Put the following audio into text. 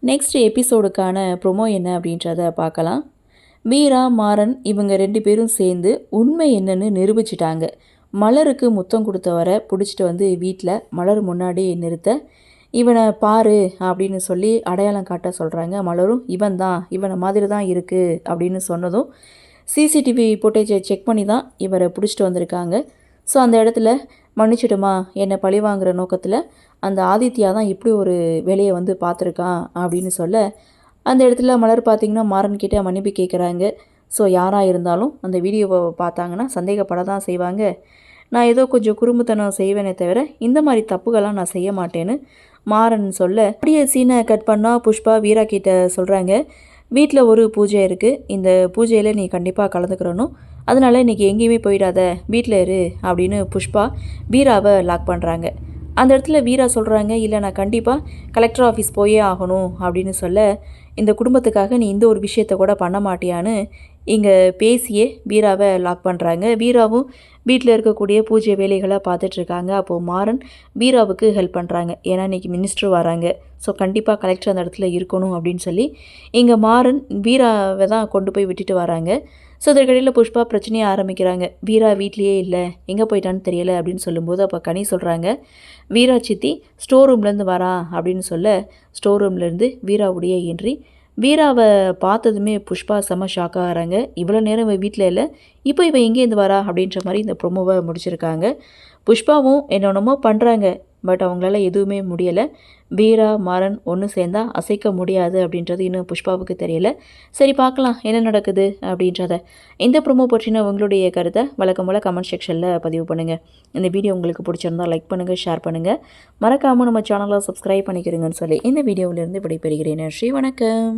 Next எபிசோடுக்கான promo என்ன அப்படின்றத பார்க்கலாம். மீரா, மாறன் இவங்க 2 பேரும் சேர்ந்து உண்மை என்னன்னு நிரூபிச்சிட்டாங்க. மலருக்கு முத்தம் கொடுத்தவரை பிடிச்சிட்டு வந்து வீட்டில் மலர் முன்னாடி நிறுத்த, இவனை பாரு அப்படின்னு சொல்லி அடையாளம் காட்ட சொல்கிறாங்க. மலரும் இவன் தான், இவனை மாதிரி தான் இருக்குது அப்படின்னு சொன்னதும் சிசிடிவி ஃபுட்டேஜை செக் பண்ணி தான் இவரை பிடிச்சிட்டு வந்திருக்காங்க. ஸோ அந்த இடத்துல மன்னிச்சிடுமா, என்னை பழிவாங்கிற நோக்கத்தில் அந்த ஆதித்யா தான் இப்படி ஒரு வேலையை வந்து பார்த்துருக்கான் அப்படின்னு சொல்ல, அந்த இடத்துல மலர் பார்த்திங்கன்னா மாறன்கிட்ட மன்னிப்பு கேட்குறாங்க. ஸோ யாராக இருந்தாலும் அந்த வீடியோவை பார்த்தாங்கன்னா சந்தேகப்பட தான் செய்வாங்க. நான் ஏதோ கொஞ்சம் குறும்புத்தனம் செய்வேனே தவிர இந்த மாதிரி தப்புகள்லாம் நான் செய்ய மாட்டேன்னு மாறன் சொல்ல, அப்படியே சீனை கட் பண்ணால் புஷ்பா வீரா கிட்ட சொல்கிறாங்க, வீட்டில் ஒரு பூஜை இருக்குது, இந்த பூஜையில் நீ கண்டிப்பாக கலந்துக்கிறணும், அதனால் இன்றைக்கி எங்கேயுமே போயிடாத, வீட்டில் இரு அப்படின்னு புஷ்பா வீராவை லாக் பண்ணுறாங்க. அந்த இடத்துல வீரா சொல்கிறாங்க, இல்லை நான் கண்டிப்பாக கலெக்டர் ஆஃபீஸ் போயே ஆகணும் அப்படின்னு சொல்ல, இந்த குடும்பத்துக்காக நீ இந்த ஒரு விஷயத்த கூட பண்ண மாட்டியான்னு இங்கே பேசியே வீராவை லாக் பண்ணுறாங்க. வீராவும் வீட்டில் இருக்கக்கூடிய பூஜை வேலைகளை பார்த்துட்ருக்காங்க. அப்போது மாறன் வீராவுக்கு ஹெல்ப் பண்ணுறாங்க. ஏன்னா இன்றைக்கி மினிஸ்டர் வராங்க, ஸோ கண்டிப்பாக கலெக்டர் அந்த இடத்துல இருக்கணும் அப்படின்னு சொல்லி இங்கே மாறன் வீராவை தான் கொண்டு போய் விட்டுட்டு வராங்க. ஸோ இதற்கிடையில் புஷ்பா பிரச்சனையை ஆரம்பிக்கிறாங்க. வீரா வீட்லேயே இல்லை, எங்கே போயிட்டான்னு தெரியலை அப்படின்னு சொல்லும்போது அப்போ கனி சொல்கிறாங்க, வீரா சித்தி ஸ்டோர் ரூம்லேருந்து வரா அப்படின்னு சொல்ல, ஸ்டோர் ரூம்லேருந்து வீராவுடைய என்ட்ரி. வீராவை பார்த்ததுமே புஷ்பா செம்ம ஷாக் ஆகிறாங்க. இவ்வளோ நேரம் இவன் வீட்டில் இல்லை, இப்போ இவன் எங்கேருந்து வரா அப்படின்ற மாதிரி இந்த ப்ரொமோவை முடிச்சிருக்காங்க. புஷ்பாவும் என்னென்னமோ பண்ணுறாங்க, பட் அவங்களால எதுவுமே முடியலை. வீரா மாறன் ஒன்று சேர்ந்தா அசைக்க முடியாது அப்படின்றது இன்னும் புஷ்பாவுக்கு தெரியலை. சரி, பார்க்கலாம் என்ன நடக்குது அப்படின்றத. இந்த ப்ரொமோ பற்றின உங்களுடைய கருத்தை வழக்கம் போல் கமெண்ட் செக்ஷனில் பதிவு பண்ணுங்கள். இந்த வீடியோ உங்களுக்கு பிடிச்சிருந்தால் லைக் பண்ணுங்கள், ஷேர் பண்ணுங்கள், மறக்காமல் நம்ம சேனலை சப்ஸ்கிரைப் பண்ணிக்கிறீங்கன்னு சொல்லி இந்த வீடியோவிலேருந்து விடைபெறுகிறேன். நன்றி, வணக்கம்.